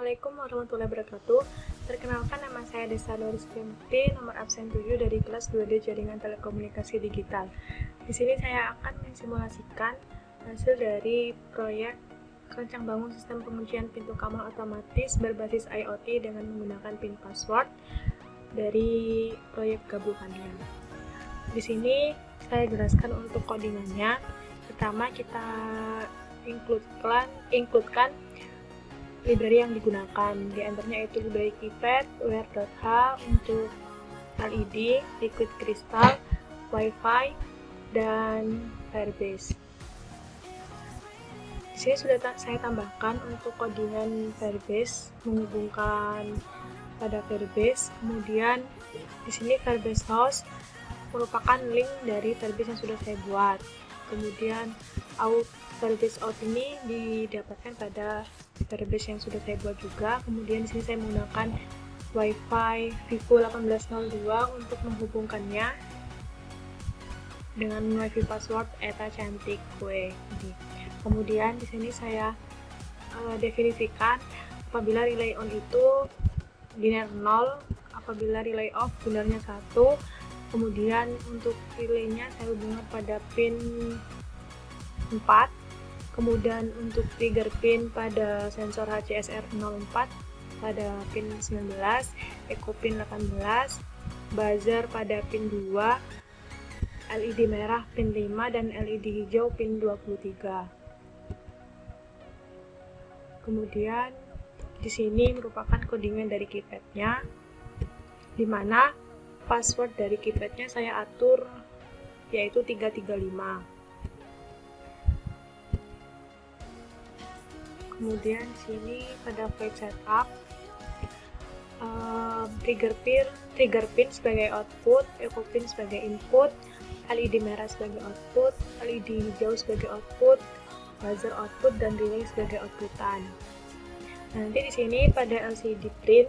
Assalamualaikum warahmatullahi wabarakatuh. Perkenalkan, nama saya Desa Doris Pemti, nomor absen 7 dari kelas 2D Jaringan Telekomunikasi Digital. Di sini saya akan mensimulasikan hasil dari proyek Rancang bangun sistem penguncian pintu kamar otomatis berbasis IoT dengan menggunakan PIN password dari proyek gabungannya. Di sini saya jelaskan untuk codingannya. Pertama, kita includekan library yang digunakan, di antaranya yaitu library KeyPad, Wear.h untuk LED, Liquid Crystal, Wi-Fi, dan Firebase. Di sini sudah saya tambahkan untuk codingan Firebase, menghubungkan pada Firebase. Kemudian di sini Firebase host merupakan link dari Firebase yang sudah saya buat. Kemudian Firebase out ini didapatkan pada Firebase yang sudah saya buat juga. Kemudian di sini saya menggunakan Wi-Fi Vivo 1802 untuk menghubungkannya dengan Wi-Fi password eta cantik kue. Kemudian di sini saya definisikan apabila relay on itu biner 0, apabila relay off binarnya 1. Kemudian untuk relaynya saya hubungkan pada pin 4. Kemudian untuk trigger pin pada sensor HCSR 04 pada pin 19, echo pin 18, buzzer pada pin 2, LED merah pin 5, dan LED hijau pin 23. Kemudian di sini merupakan codingan dari keypadnya, di mana password dari keypadnya saya atur yaitu 335. Kemudian di sini pada flight setup, trigger pin sebagai output, echo pin sebagai input, LED merah sebagai output, LED hijau sebagai output, buzzer output, dan relay sebagai outputan. Nanti di sini pada LCD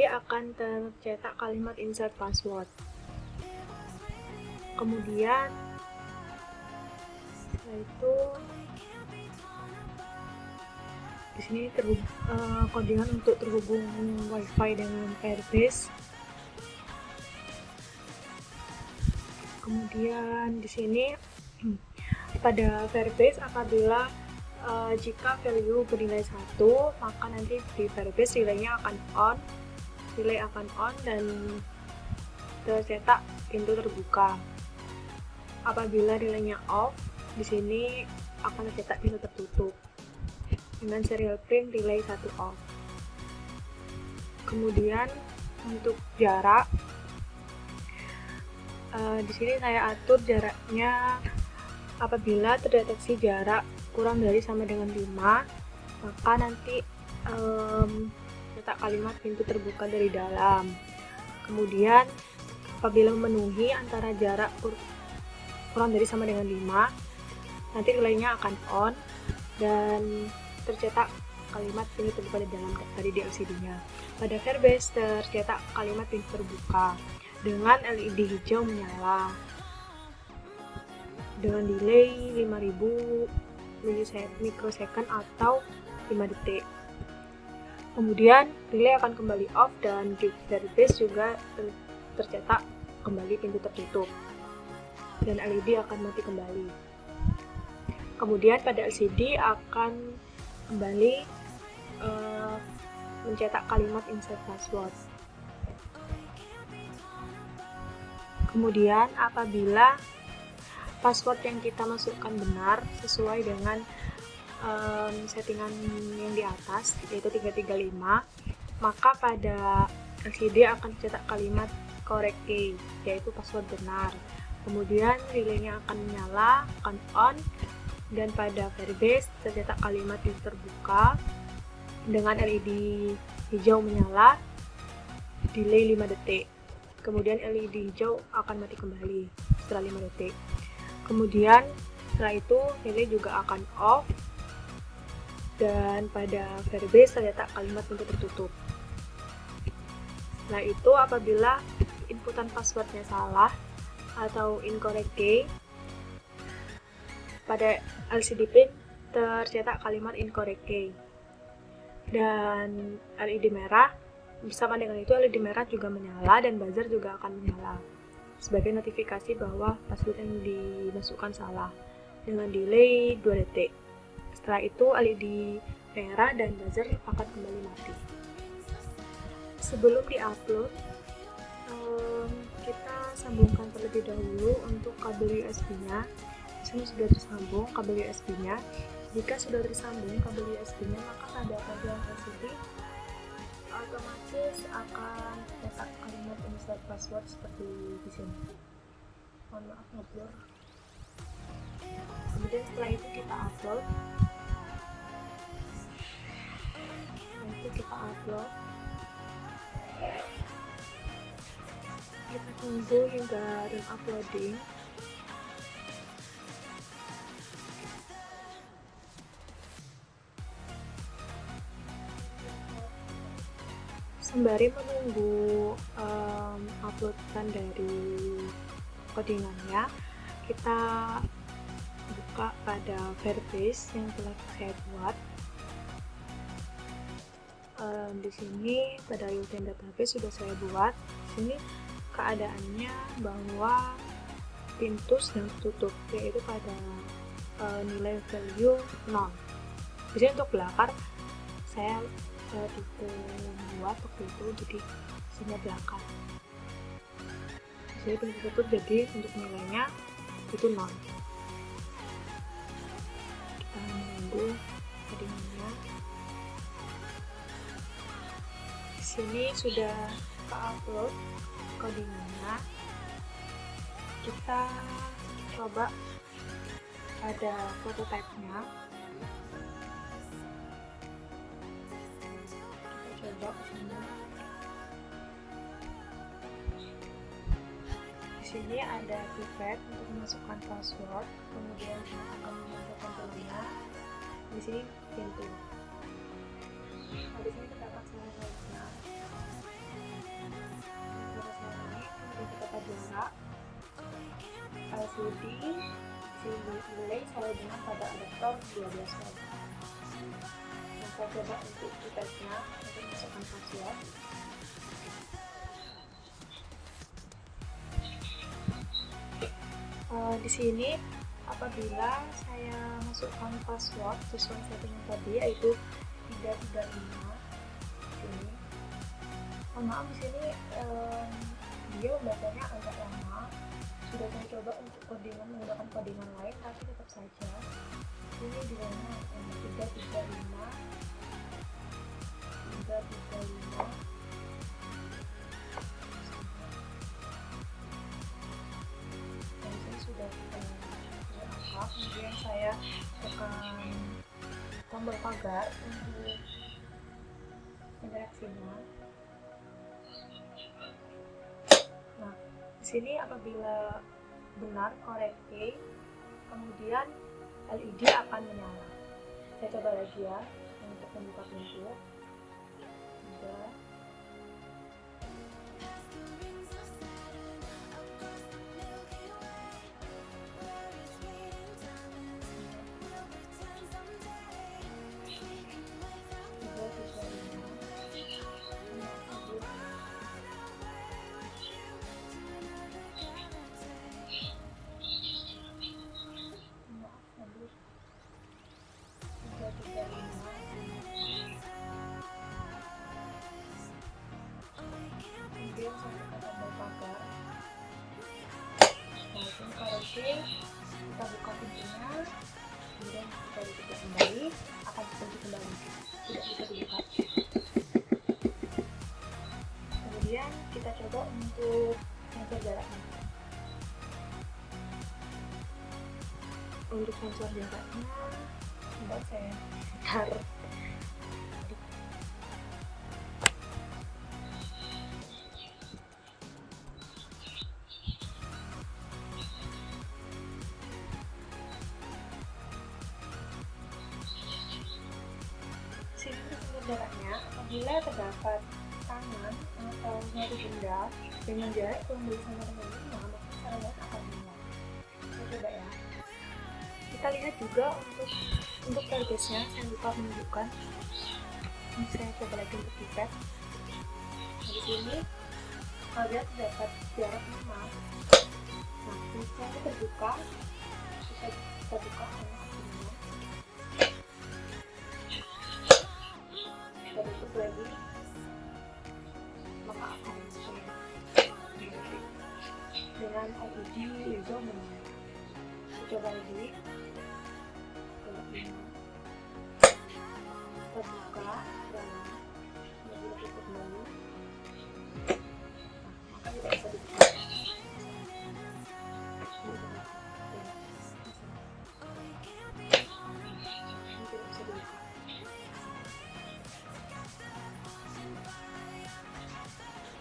akan tercetak kalimat insert password. Kemudian setelah itu di sini codingan untuk terhubung Wi-Fi dengan Firebase. Kemudian di sini pada Firebase apabila jika value bernilai 1, maka nanti di Firebase relay akan on dan tercetak pintu terbuka. Apabila relaynya off, di sini akan tercetak pintu tertutup dengan serial print relay 1 off. Kemudian untuk jarak, di sini saya atur jaraknya apabila terdeteksi jarak kurang dari sama dengan 5, maka nanti cetak kalimat pintu terbuka dari dalam. Kemudian apabila memenuhi antara jarak kurang dari sama dengan 5, nanti relaynya akan on dan tercetak kalimat pintu terbuka di dalam dari LCD-nya. Pada Firebase tercetak kalimat pintu terbuka dengan LED hijau menyala dengan delay 5000 mikrosecond atau 5 detik. Kemudian relay akan kembali off dan di Firebase juga tercetak kembali pintu tertutup dan LED akan mati kembali. Kemudian pada LCD akan kembali mencetak kalimat insert password. Kemudian apabila password yang kita masukkan benar sesuai dengan settingan yang di atas yaitu 335, maka pada LCD akan dicetak kalimat correct key yaitu password benar. Kemudian relaynya akan menyala, akan on, dan pada Firebase tercetak kalimat pintu terbuka dengan LED hijau menyala, delay 5 detik. Kemudian LED hijau akan mati kembali setelah 5 detik. Kemudian setelah itu relay juga akan off dan pada Firebase tercetak kalimat pintu tertutup. Setelah itu apabila inputan passwordnya salah atau incorrect key, pada LCD pin tercetak kalimat incorrect key. dan LED merah. Bersama dengan itu LED merah juga menyala dan buzzer juga akan menyala sebagai notifikasi bahwa password yang dimasukkan salah dengan delay 2 detik. Setelah itu LED merah dan buzzer akan kembali mati. Sebelum diupload, kita sambungkan terlebih dahulu untuk kabel USB-nya. Di sini sudah tersambung kabel USB-nya. Jika sudah tersambung kabel USB-nya, maka pada bagian LCD otomatis akan terdapat kalimat insert password seperti di sini. Mohon maaf ngeblur. Kemudian setelah itu kita upload. Kita tunggu hingga run uploading. Sembari menunggu uploadan dari codingannya, kita buka pada Firebase yang telah saya buat. Di sini pada Ultimate Database sudah saya buat. Di sini keadaannya bahwa pintu sedang tutup, yaitu pada nilai value 0. Di sini untuk belakar saya buat waktu itu, jadi isinya belakang. Jadi pintu tutup, jadi untuk nilainya itu 0. Kita menunggu codingannya. Di sini sudah ke-upload codingannya. Kita coba ada prototype-nya. Di sini ada pipet untuk memasukkan password, kemudian akan memasukkan telurnya. Di sini pintu. Di sini terdapat selanjutnya. Kemudian terdapat jarak, LCD, delay sama dengan pada adaptor 12 volt. Saya coba untuk pipetnya untuk masukkan password. Di sini apabila saya masukkan password sesuai settingan tadi, yaitu 335 sini. Maaf, di sini dia membacanya agak lama. Sudah saya coba untuk codingan menggunakan codingan lain, tapi tetap saja ini di mana 335 dan ini sudah lengkap. Kemudian saya tekan tombol pagar untuk interaksinya. Nah, di sini apabila benar correct key, kemudian LED akan menyala. Saya coba lagi ya untuk membuka pintu. Kemudian saya tekan tombol pagar. Langsung correcting, kita buka pintunya, kemudian kita dibuka kembali, akan terkunci kembali, tidak bisa dibuka. Kemudian kita coba untuk sensor jaraknya. Untuk sensor jaraknya, coba saya taruh. Jaraknya, apabila terdapat tangan atau suatu benda dengan jarak kurang dari sama dengan 5, maka saya akan menyala. Saya coba ya. Kita lihat juga untuk targetnya, saya lupa menunjukkan. Ini saya coba lagi untuk keypad. Di sini kalian dapat jarak 5. Nah, ini saya terbuka, bisa terbuka sama akhirnya. Kita tutup lagi, maka akan dengan LED hijau menyala. Coba lagi, terbuka dan mobil tutup dulu. Maka tidak bisa dibuka.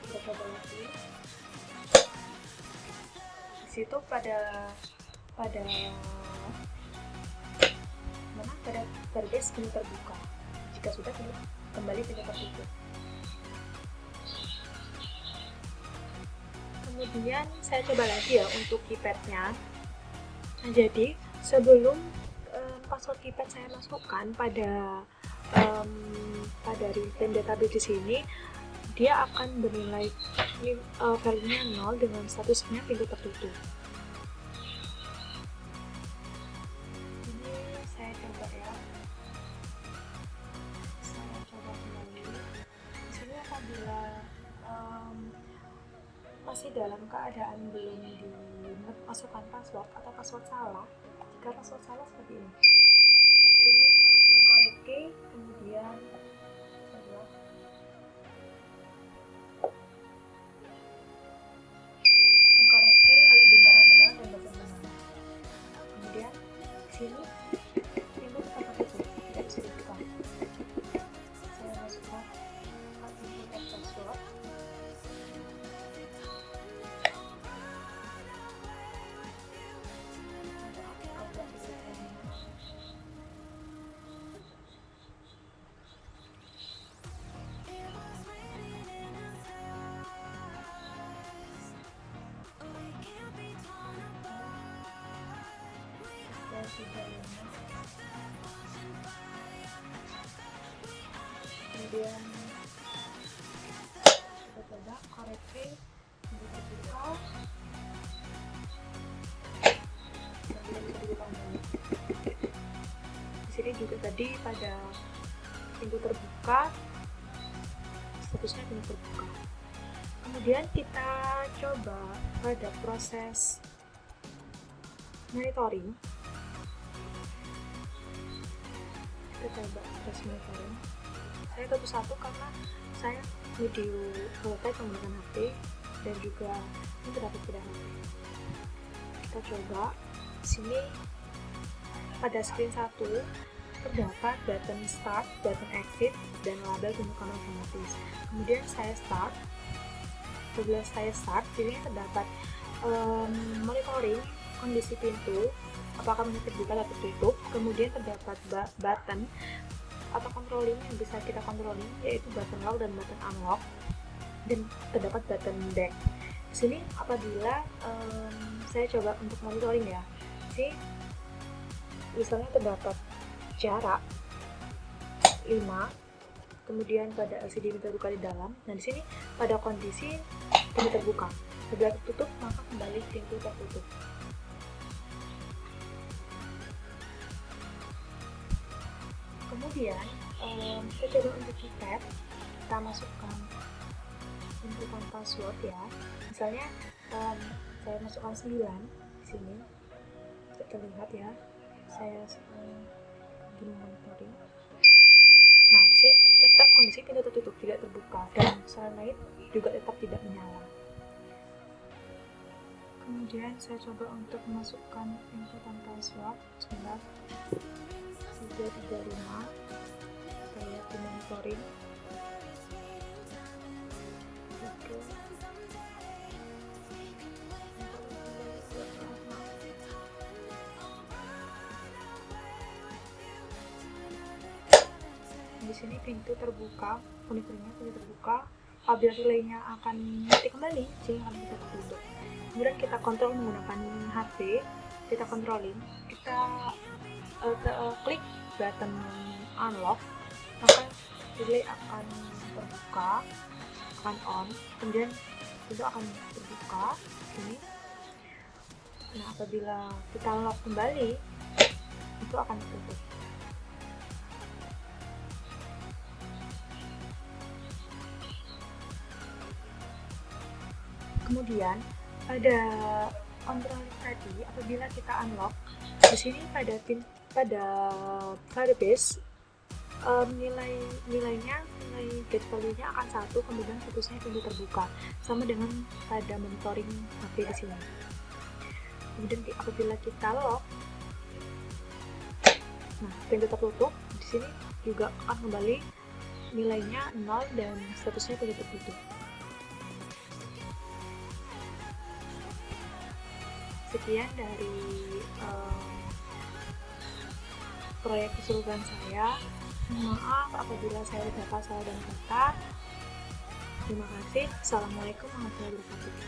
Kita coba lagi. Di situ pada base pintu terbuka. Jika sudah, kembali pintu tertutup. Kemudian saya coba lagi ya untuk keypadnya. Nah, jadi sebelum password keypad saya masukkan pada real-time database di sini, dia akan bernilai value-nya 0 dengan statusnya pintu tertutup. Ini saya coba ya. Saya coba kembali. Di sini apabila masih dalam keadaan belum dimasukkan password atau password salah, jika password salah seperti ini. Di sini koreksi, kemudian koreksi LED merah menyala dan buzzer menyala. Kemudian di sini pintu tetap tertutup, tidak bisa dibuka. Saya masukkan password. Kemudian kita coba koreksi, buka, kemudian bisa dibuka kembali. Di sini juga tadi pada pintu terbuka, statusnya pintu terbuka. Kemudian kita coba pada proses monitoring. Kita coba proses monitoring. Saya tutup satu karena saya video selesai menggunakan HP dan juga ini terdapat pada HP. Kita coba di sini pada screen 1 terdapat button start, button exit, dan label pembukaan otomatis. Kemudian saya start. Setelah saya start, di sini terdapat monitoring kondisi pintu, apakah masih terbuka atau tertutup. Kemudian terdapat button atau controlling yang bisa kita controlling, yaitu button lock dan button unlock, dan terdapat button back. Di sini apabila saya coba untuk monitoring ya, sih misalnya terdapat jarak 5, kemudian pada LCD terbuka di dalam. Nah, di sini pada kondisi pintu terbuka, sebelah tertutup maka kembali pintu tertutup. Kemudian kita coba untuk keypad, kita masukkan inputan password ya. Misalnya saya masukkan 9 di sini, tidak terlihat ya. Saya begini monitoring. Nah, sih tetap kondisi pintu tertutup, tidak terbuka, dan saran lain juga tetap tidak menyala. Kemudian saya coba untuk memasukkan inputan password sebentar. 335, kita lihat di monitoring. Oke. Di sini pintu terbuka, monitornya pintu terbuka. Apabila relaynya akan mati kembali, sehingga akan kita tutup. Kemudian kita kontrol menggunakan HP, kita controlling, kita klik button unlock, maka relay akan terbuka, akan on, kemudian pintu akan terbuka ini. Nah, apabila kita lock kembali, itu akan tutup. Kemudian pada controller tadi, apabila kita unlock, di sini pada Firebase nilai get value-nya akan 1, kemudian statusnya pintu terbuka, sama dengan pada monitoring HP di sini. Kemudian apabila kita lock, nah pintu tertutup, di sini juga akan kembali nilainya 0 dan statusnya pintu tertutup. Sekian dari proyek keseluruhan saya. Maaf apabila saya dapat salah dan kata. Terima kasih. Assalamualaikum warahmatullahi wabarakatuh.